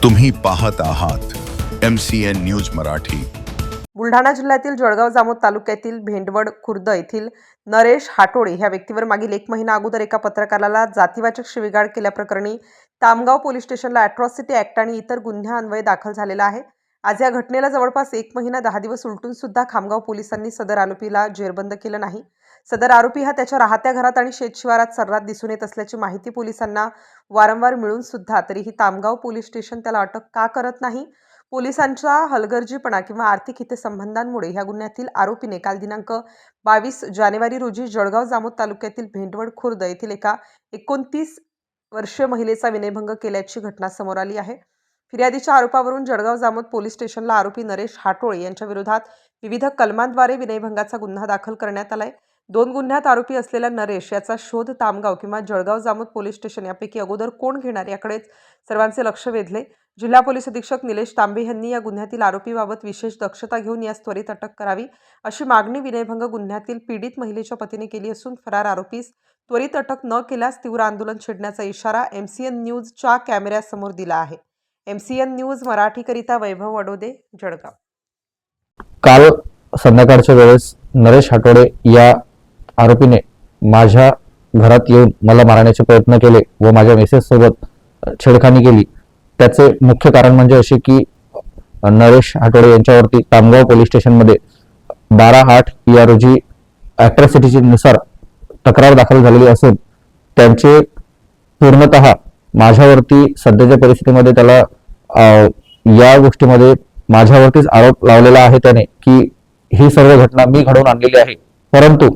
तुम्ही पाहत आहात MCN न्यूज मराठी। बुलढाणा जिल्ह्यातील जळगाव जामोद तालुक्यातील भेंडवड खुर्द येथील नरेश हाटोळे ह्या व्यक्तीवर मागील 1 महिना अगोदर एका पत्रकाराला जातीवाचक शिवीगाळ केल्याप्रकरणी तामगाव पोलीस स्टेशनला अॅट्रॉसिटी ऍक्ट आणि इतर गुन्ह्यान्वये दाखल झालेला आहे। आज या घटनेला जवळपास 1 महिना 10 दिवस उलटून सुद्धा खामगाव पोलिसांनी सदर आरोपीला जेरबंद केलं नाही। सदर आरोपी हा त्याच्या राहत्या घरात आणि शेतशिवारात सर्रात दिसून येत असल्याची माहिती पोलिसांना वारंवार मिळून सुद्धा तरीही तामगाव पोलीस स्टेशन त्याला अटक का करत नाही? पोलिसांचा हलगर्जीपणा किंवा आर्थिक हितसंबंधांमुळे ह्या गुन्ह्यातील आरोपीने काल दिनांक 22 जानेवारी रोजी जळगाव जामोद तालुक्यातील भेंडवड खुर्द येथील एका 29 वर्षीय महिलेचा विनयभंग केल्याची घटना समोर आली आहे। फिर्यादीच्या आरोपावरून जळगाव जामोद पोलीस स्टेशनला आरोपी नरेश हाटोळे यांच्या विरोधात विविध कलमांद्वारे विनयभंगाचा गुन्हा दाखल करण्यात आलाय। 2 गुन्ह्यात आरोपी असलेला नरेश याचा शोध तामगाव किंवा जळगाव जामोद पोलीस स्टेशन यापैकी अगोदर कोण घेणार याकडेच सर्वांचे लक्ष वेधले। जिल्हा पोलीस अधीक्षक निलेश तांबे यांनी या गुन्ह्यातील आरोपीबाबत विशेष दक्षता घेऊन यास त्वरित अटक करावी अशी मागणी विनयभंग गुन्ह्यातील पीडित महिलेच्या पतीने केली असून फरार आरोपीस त्वरित अटक न केल्यास तीव्र आंदोलन छेडण्याचा इशारा MCN न्यूजच्या कॅमेऱ्यासमोर दिला आहे। MCN न्यूज मराठीकरिता वैभव वडोदे, जळगाव। काल संध्याकाळच्या वेळेस नरेश हाटोळे या आरोपीने माझ्या घरात येऊन मला मारण्याचे प्रयत्न केले व माझ्या मिसेस सोबत छेडखानी केली। त्याचे मुख्य कारण म्हणजे असे की नरेश हाटोळे यांच्यावरती तामगाव पोलीस स्टेशनमध्ये 12/8 या रोजी अॅट्रॉसिटीची नुसार तक्रार दाखल झालेली असून त्यांचे पूर्णतः माझ्यावरती सध्याच्या परिस्थितीमध्ये त्याला या गोष्टीमध्ये माझ्यावरतीच आरोप लावलेला आहे त्याने की ही सर्व घटना मी घडवून आणलेली आहे। परंतु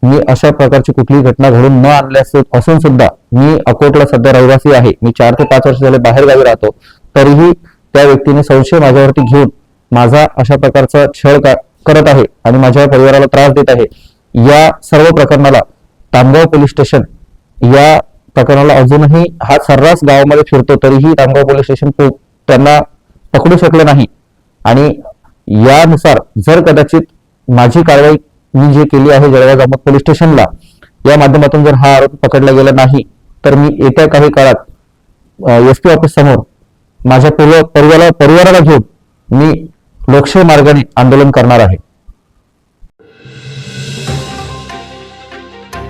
मी अशा प्रकारची कुठलीही घटना घडून न आणल्यास असून सुद्धा मी अकोटला सध्या रहिवासी आहे। मी 4 ते 5 वर्ष झाले बाहेर गावी राहतो, तरीही त्या व्यक्तीने संशय माझ्यावरती घेऊन माझा अशा प्रकारचा छळ करत आहे आणि माझ्या परिवाराला त्रास देत आहे। या सर्व प्रकरणाला तामगाव पोलीस स्टेशन या प्रकरणाला अजूनही हा सर्रास गावामध्ये फिरतो, तरीही तामगाव पोलीस स्टेशन त्यांना पकडू शकलं नाही। आणि यानुसार जर कदाचित माझी कारवाई मी जे केली आहे जळगाव जामोद पोलीस स्टेशनला या माध्यमातून जर हा आरोप पकडला गेला नाही तर मी येत्या काही काळात SP ऑफिस समोर माझ्या परिवाराला घेऊन मी लोकशाही मार्गाने आंदोलन करणार आहे।